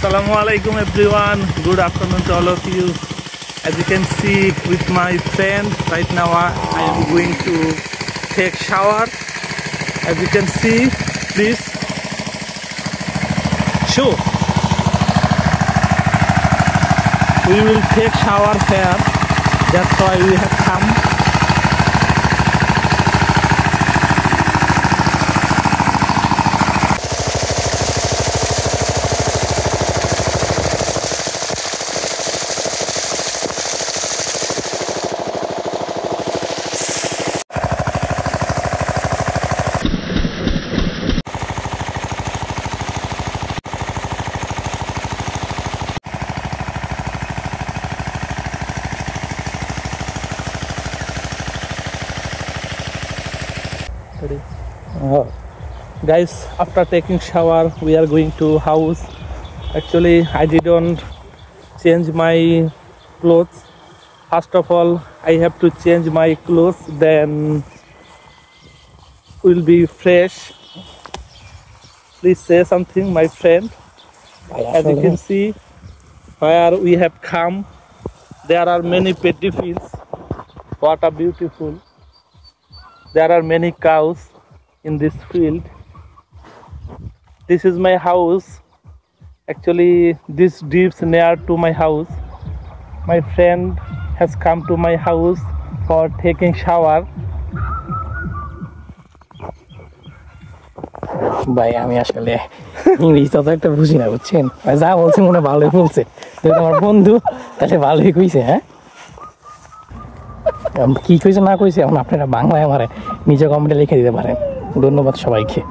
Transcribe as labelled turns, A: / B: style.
A: Assalamualaikum everyone, good afternoon to all of you. As you can see with my friend right now I am going to take shower. As you can see, please show. We will take shower here, that's why we have come. Guys, after taking shower we are going to house. Actually I didn't change my clothes. First of all I have to change my clothes, then will be fresh. Please say something, my friend. As you can see where we have come, there are many paddy fields. What a beautiful. There are many cows in this field. This is my house. Actually this dips near to my house. My friend has come to my house for taking shower.
B: ভাই আমি আসলে English তো একটা বুঝি না, বুঝছেন? যা বলছে মনে ভালোই বলছে, তুমি আমার বন্ধু তাহলে ভালোই কইছে। হ্যাঁ, কি কইছে না কইছে এখন আপনারা বাংলায় আমারে নিজে কমেন্টে লিখে দিতে পারেন। ধন্যবাদ সবাইকে।